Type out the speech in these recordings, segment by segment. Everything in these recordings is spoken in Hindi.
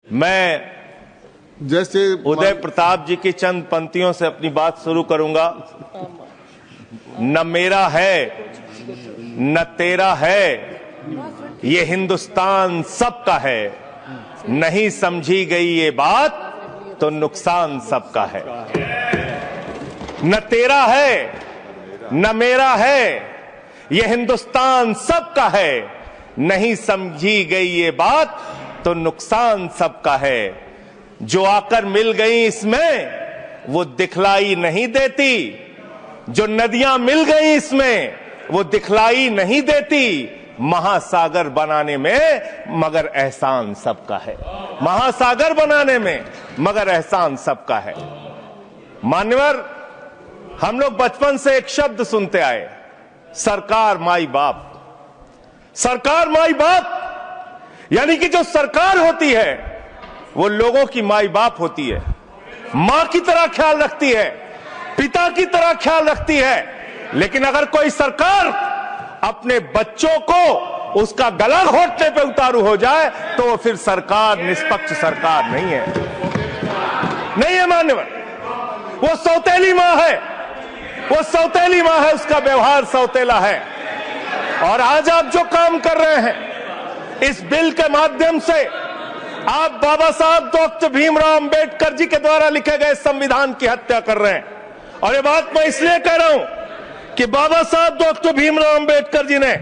मैं जैसे उदय प्रताप जी की चंद पंक्तियों से अपनी बात शुरू करूंगा। न मेरा है न तेरा है, ये हिंदुस्तान सबका है। नहीं समझी गई ये बात तो नुकसान सबका है। न तेरा है न मेरा है, ये हिंदुस्तान सबका है। नहीं समझी गई ये बात तो नुकसान सबका है। जो आकर मिल गई इसमें वो दिखलाई नहीं देती, जो नदियां मिल गई इसमें वो दिखलाई नहीं देती। महासागर बनाने में मगर एहसान सबका है। महासागर बनाने में मगर एहसान सबका है। मान्यवर, हम लोग बचपन से एक शब्द सुनते आए, सरकार माई बाप। सरकार माई बाप यानी कि जो सरकार होती है वो लोगों की माई बाप होती है, मां की तरह ख्याल रखती है, पिता की तरह ख्याल रखती है। लेकिन अगर कोई सरकार अपने बच्चों को उसका गला घोटने पे उतारू हो जाए तो वो फिर सरकार निष्पक्ष सरकार नहीं है, नहीं है मान्यवर। वो सौतेली मां है, वो सौतेली मां है, उसका व्यवहार सौतेला है। और आज आप जो काम कर रहे हैं इस बिल के माध्यम से, आप बाबा साहब डॉक्टर भीमराव अंबेडकर जी के द्वारा लिखे गए संविधान की हत्या कर रहे हैं। और ये बात मैं इसलिए कह रहा हूं कि बाबा साहब डॉक्टर भीमराव अंबेडकर जी ने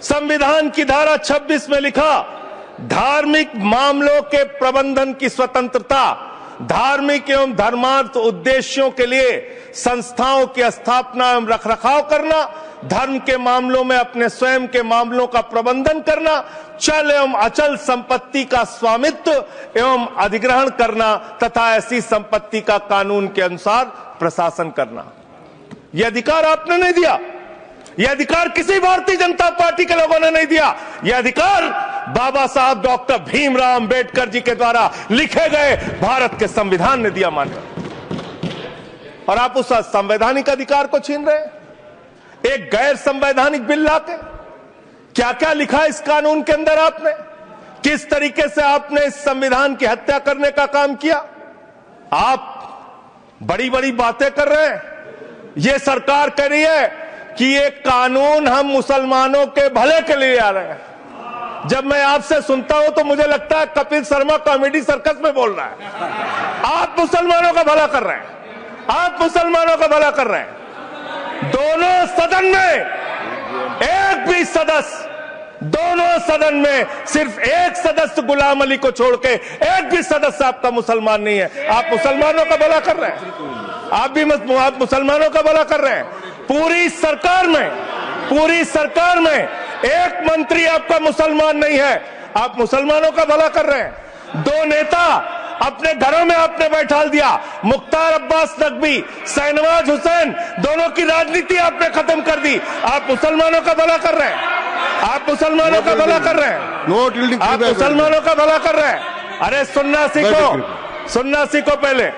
संविधान की धारा 26 में लिखा, धार्मिक मामलों के प्रबंधन की स्वतंत्रता, धार्मिक एवं धर्मार्थ उद्देश्यों के लिए संस्थाओं की स्थापना एवं रखरखाव करना, धर्म के मामलों में अपने स्वयं के मामलों का प्रबंधन करना, चल एवं अचल संपत्ति का स्वामित्व एवं अधिग्रहण करना तथा ऐसी संपत्ति का कानून के अनुसार प्रशासन करना। यह अधिकार आपने नहीं दिया, यह अधिकार किसी भारतीय जनता पार्टी के लोगों ने नहीं दिया। यह अधिकार बाबा साहब डॉक्टर भीमराव अंबेडकर जी के द्वारा लिखे गए भारत के संविधान ने दिया मान्य। और आप उस संवैधानिक अधिकार को छीन रहे हैं एक गैर संवैधानिक बिल लाके। क्या क्या लिखा इस कानून के अंदर आपने, किस तरीके से आपने इस संविधान की हत्या करने का काम किया। आप बड़ी बड़ी बातें कर रहे हैं। यह सरकार कह रही है कि ये कानून हम मुसलमानों के भले के लिए आ रहे हैं। जब मैं आपसे सुनता हूं तो मुझे लगता है कपिल शर्मा कॉमेडी सर्कस में बोल रहा है। आप मुसलमानों का भला कर रहे हैं, आप मुसलमानों का भला कर रहे हैं। दोनों सदन में एक भी सदस्य, दोनों सदन में सिर्फ एक सदस्य गुलाम अली को छोड़ के एक भी सदस्य आपका मुसलमान नहीं है। आप मुसलमानों का भला कर रहे हैं, आप मुसलमानों का भला कर रहे हैं। पूरी सरकार में एक मंत्री आपका मुसलमान नहीं है, आप मुसलमानों का भला कर रहे हैं। दो नेता अपने घरों में आपने बैठा दिया, मुख्तार अब्बास नकवी, शाहनवाज हुसैन, दोनों की राजनीति आपने खत्म कर दी। आप मुसलमानों का भला कर रहे हैं, आप मुसलमानों का भला कर रहे हैं, आप मुसलमानों का भला कर रहे हैं। अरे सुनना सीखो, सुनना सीखो पहले।